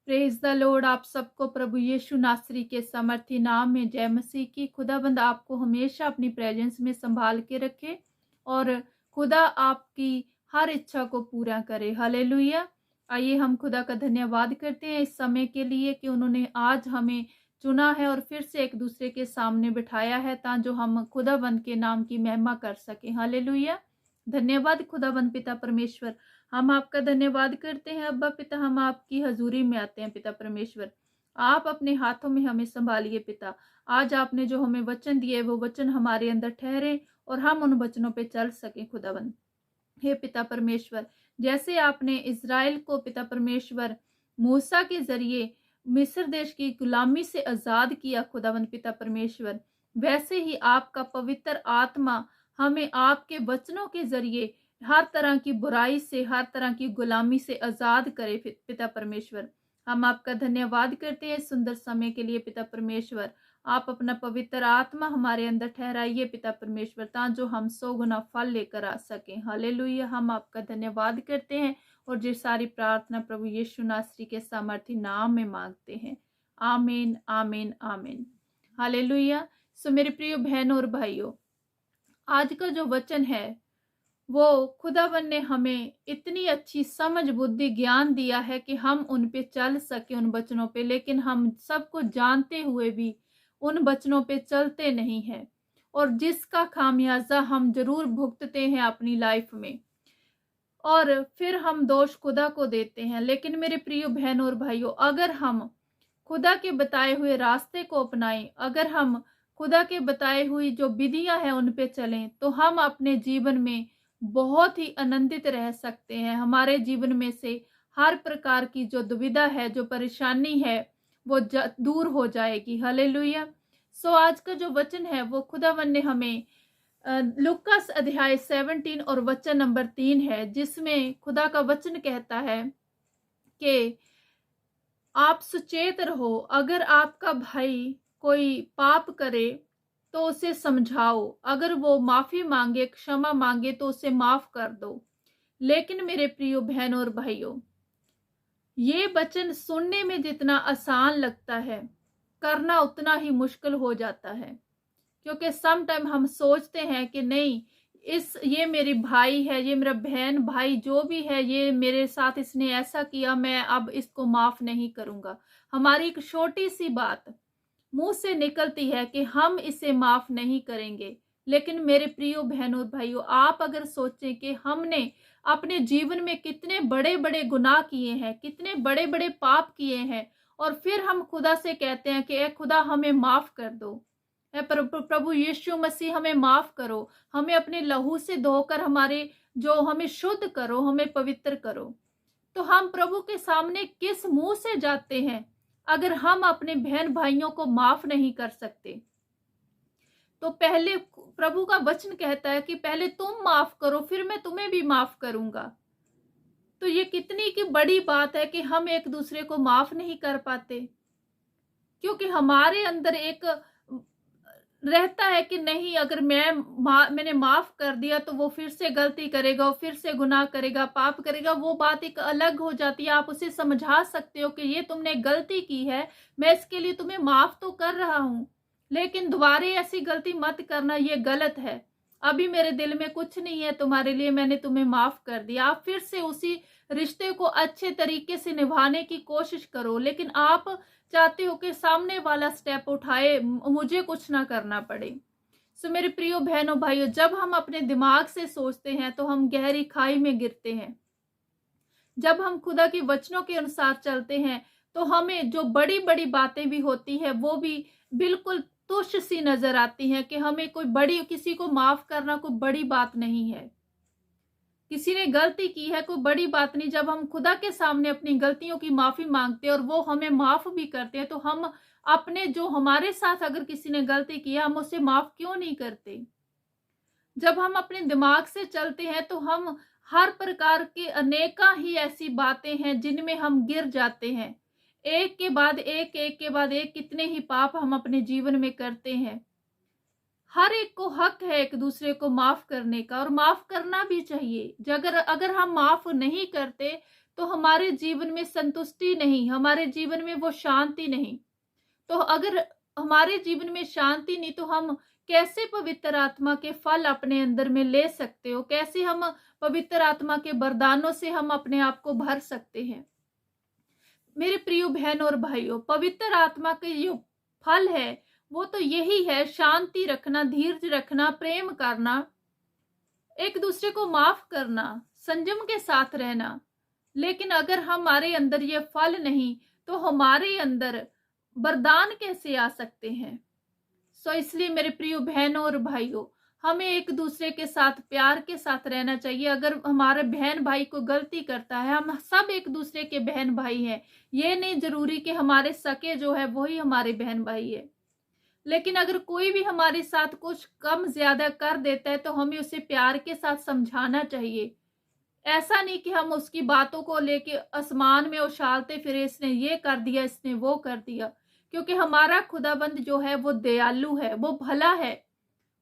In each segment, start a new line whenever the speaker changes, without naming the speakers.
Praise the Lord. आप सबको प्रभु यीशु नासरी के समर्थी नाम में जय मसीह की। खुदाबंद आपको हमेशा अपनी प्रेजेंस में संभाल के रखे और खुदा आपकी हर इच्छा को पूरा करे। हालेलुया। आइए हम खुदा का धन्यवाद करते हैं इस समय के लिए कि उन्होंने आज हमें चुना है और फिर से एक दूसरे के सामने बिठाया है ताकि हम खुदाबंद के नाम की महिमा कर सकें। हालेलुया। धन्यवाद खुदाबंद पिता परमेश्वर। हम आपका धन्यवाद करते हैं अब्बा पिता। हम आपकी हजूरी में आते हैं पिता परमेश्वर। आप अपने हाथों में हमें संभालिए पिता। आज आपने जो हमें वचन दिए वो वचन हमारे अंदर ठहरे और हम उन वचनों पे चल सके खुदाबंद। हे पिता परमेश्वर, जैसे आपने इज़राइल को पिता परमेश्वर मूसा के जरिए मिस्र देश की गुलामी से आजाद किया खुदाबंद पिता परमेश्वर, वैसे ही आपका पवित्र आत्मा हमें आपके वचनों के जरिए हर तरह की बुराई से, हर तरह की गुलामी से आजाद करे पिता परमेश्वर। हम आपका धन्यवाद करते हैं सुंदर समय के लिए पिता परमेश्वर। आप अपना पवित्र आत्मा हमारे अंदर ठहराइए पिता परमेश्वर, ताकि हम 100 गुना फल लेकर आ सकें। हालेलुया। हम आपका धन्यवाद करते हैं और ये सारी प्रार्थना प्रभु यीशु नासरी के सामर्थी नाम में मांगते हैं। आमीन, आमीन, आमीन। हालेलुया। सो मेरे प्रिय बहनों और भाइयों, आज का जो वचन है वो खुदावन ने हमें इतनी अच्छी समझ, बुद्धि, ज्ञान दिया है कि हम उन पे चल सके, उन वचनों पे। लेकिन हम सबको जानते हुए भी उन वचनों पे चलते नहीं हैं और जिसका खामियाजा हम जरूर भुगतते हैं अपनी लाइफ में और फिर हम दोष खुदा को देते हैं। लेकिन मेरे प्रिय बहनों और भाइयों, अगर हम खुदा के बताए हुए रास्ते को अपनाएं, अगर हम खुदा के बताए हुई जो विधियां हैं उन पे चलें, तो हम अपने जीवन में बहुत ही आनंदित रह सकते हैं। हमारे जीवन में से हर प्रकार की जो दुविधा है, जो परेशानी है, वो दूर हो जाएगी। हालेलुया। सो आज का जो वचन है वो खुदावन ने हमें लुकास अध्याय 17 और वचन नंबर 3 है, जिसमें खुदा का वचन कहता है कि आप सुचेत रहो, अगर आपका भाई कोई पाप करे तो उसे समझाओ, अगर वो माफी मांगे, क्षमा मांगे तो उसे माफ कर दो। लेकिन मेरे प्रिय बहनों और भाइयों, ये वचन सुनने में जितना आसान लगता है, करना उतना ही मुश्किल हो जाता है। क्योंकि सम टाइम हम सोचते हैं कि नहीं, ये मेरी भाई है, ये मेरा बहन भाई जो भी है, ये मेरे साथ इसने ऐसा किया, मैं अब इसको माफ नहीं करूंगा। हमारी एक छोटी सी बात मुंह से निकलती है कि हम इसे माफ नहीं करेंगे। लेकिन मेरे प्रिय बहनों और भाइयों, आप अगर सोचें कि हमने अपने जीवन में कितने बड़े बड़े गुनाह किए हैं, कितने बड़े बड़े पाप किए हैं, और फिर हम खुदा से कहते हैं कि ए खुदा हमें माफ कर दो, प्रभु यीशु मसीह हमें माफ करो, हमें अपने लहू से धोकर हमें शुद्ध करो, हमें पवित्र करो। तो हम प्रभु के सामने किस मुंह से जाते हैं अगर हम अपने बहन भाइयों को माफ नहीं कर सकते? तो पहले प्रभु का वचन कहता है कि पहले तुम माफ करो, फिर मैं तुम्हें भी माफ करूंगा। तो ये कितनी की बड़ी बात है कि हम एक दूसरे को माफ नहीं कर पाते, क्योंकि हमारे अंदर एक रहता है कि नहीं, अगर मैंने माफ कर दिया तो वो फिर से गलती करेगा, फिर से गुनाह करेगा, पाप करेगा। वो बात एक अलग हो जाती है। आप उसे समझा सकते हो कि ये तुमने गलती की है, मैं इसके लिए तुम्हें माफ तो कर रहा हूं, लेकिन दोबारा ऐसी गलती मत करना, ये गलत है। अभी मेरे दिल में कुछ नहीं है तुम्हारे लिए, मैंने तुम्हें माफ कर दिया। आप फिर से उसी रिश्ते को अच्छे तरीके से निभाने की कोशिश करो। लेकिन आप चाहते हो कि सामने वाला स्टेप उठाए, मुझे कुछ ना करना पड़े। सो मेरे प्रियो बहनों भाइयों, जब हम अपने दिमाग से सोचते हैं तो हम गहरी खाई में गिरते हैं। जब हम खुदा के वचनों के अनुसार चलते हैं तो हमें जो बड़ी बड़ी बातें भी होती है वो भी बिल्कुल तुच्छ सी नजर आती हैं कि हमें किसी को माफ करना कोई बड़ी बात नहीं है। किसी ने गलती की है, कोई बड़ी बात नहीं। जब हम खुदा के सामने अपनी गलतियों की माफी मांगते हैं और वो हमें माफ भी करते हैं, तो हम अपने जो हमारे साथ अगर किसी ने गलती की है, हम उसे माफ क्यों नहीं करते? जब हम अपने दिमाग से चलते हैं तो हम हर प्रकार के अनेका ही ऐसी बातें हैं जिनमें हम गिर जाते हैं। एक के बाद एक कितने ही पाप हम अपने जीवन में करते हैं। हर एक को हक है एक दूसरे को माफ करने का, और माफ करना भी चाहिए। अगर हम माफ नहीं करते तो हमारे जीवन में संतुष्टि नहीं, हमारे जीवन में वो शांति नहीं। तो अगर हमारे जीवन में शांति नहीं, तो हम कैसे पवित्र आत्मा के फल अपने अंदर में ले सकते हो? कैसे हम पवित्र आत्मा के वरदानों से हम अपने आप को भर सकते हैं? मेरे प्रिय बहन और भाइयों, पवित्र आत्मा के जो फल है वो तो यही है, शांति रखना, धीरज रखना, प्रेम करना, एक दूसरे को माफ करना, संयम के साथ रहना। लेकिन अगर हमारे अंदर ये फल नहीं, तो हमारे अंदर वरदान कैसे आ सकते हैं? इसलिए मेरे प्रिय बहनों और भाइयों, हमें एक दूसरे के साथ प्यार के साथ रहना चाहिए। अगर हमारे बहन भाई को गलती करता है, हम सब एक दूसरे के बहन भाई हैं। ये नहीं जरूरी कि हमारे सके जो है वही हमारे बहन भाई है। लेकिन अगर कोई भी हमारे साथ कुछ कम ज्यादा कर देता है, तो हमें उसे प्यार के साथ समझाना चाहिए। ऐसा नहीं कि हम उसकी बातों को लेके आसमान में उछालते फिरे, इसने ये कर दिया, इसने वो कर दिया। क्योंकि हमारा खुदाबंद जो है वो दयालु है, वो भला है,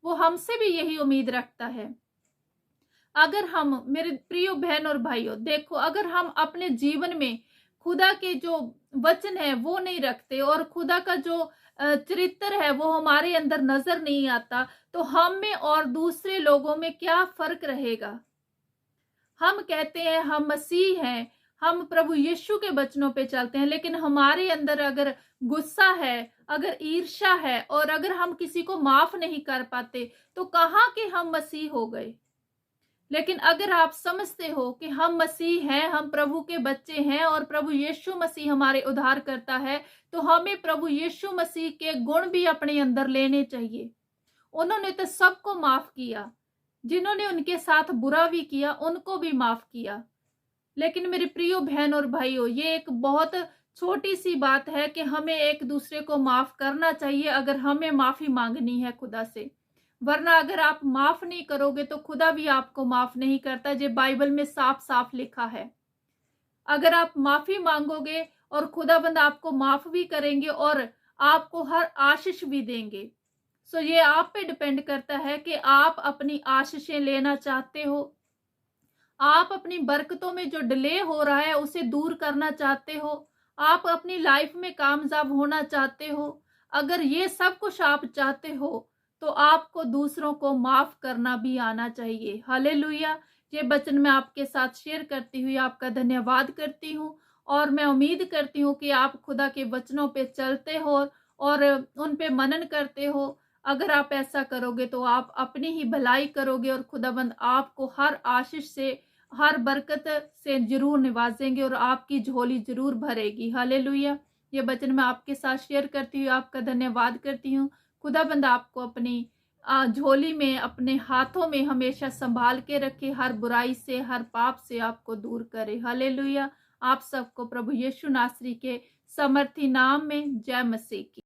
वो हमसे भी यही उम्मीद रखता है। अगर हम, मेरे प्रिय बहन और भाइयों, देखो, अगर हम अपने जीवन में खुदा के जो वचन है वो नहीं रखते और खुदा का जो चरित्र है वो हमारे अंदर नजर नहीं आता, तो हम में और दूसरे लोगों में क्या फर्क रहेगा? हम कहते हैं हम मसीह हैं, हम प्रभु यीशु के वचनों पे चलते हैं, लेकिन हमारे अंदर अगर गुस्सा है, अगर ईर्ष्या है और अगर हम किसी को माफ नहीं कर पाते, तो कहाँ के हम मसीह हो गए? लेकिन अगर आप समझते हो कि हम मसीह हैं, हम प्रभु के बच्चे हैं और प्रभु यीशु मसीह हमारे उद्धार करता है, तो हमें प्रभु यीशु मसीह के गुण भी अपने अंदर लेने चाहिए। उन्होंने तो सबको माफ किया, जिन्होंने उनके साथ बुरा भी किया उनको भी माफ किया। लेकिन मेरे प्रिय बहन और भाइयों, ये एक बहुत छोटी सी बात है कि हमें एक दूसरे को माफ करना चाहिए अगर हमें माफी मांगनी है खुदा से। वरना अगर आप माफ नहीं करोगे तो खुदा भी आपको माफ नहीं करता। ये बाइबल में साफ साफ लिखा है। अगर आप माफी मांगोगे और खुदाबंद आपको माफ भी करेंगे और आपको हर आशीष भी देंगे। ये आप पे डिपेंड करता है कि आप अपनी आशीषें लेना चाहते हो, आप अपनी बरकतों में जो डिले हो रहा है उसे दूर करना चाहते हो, आप अपनी लाइफ में कामयाब होना चाहते हो। अगर ये सब कुछ आप चाहते हो, तो आपको दूसरों को माफ करना भी आना चाहिए। हालेलुया। ये वचन मैं आपके साथ शेयर करती हुई आपका धन्यवाद करती हूँ और मैं उम्मीद करती हूँ कि आप खुदा के वचनों पे चलते हो और उन पे मनन करते हो। अगर आप ऐसा करोगे तो आप अपनी ही भलाई करोगे और खुदाबंद आपको हर आशीष से, हर बरकत से जरूर निवाजेंगे और आपकी झोली जरूर भरेगी। हालेलुया। ये वचन मैं आपके साथ शेयर करती हूँ, आपका धन्यवाद करती हूँ। खुदाबंद आपको अपनी झोली में, अपने हाथों में हमेशा संभाल के रखे, हर बुराई से, हर पाप से आपको दूर करे। हालेलुया। आप सबको प्रभु यीशु नासरी के समर्थी नाम में जय मसीह की।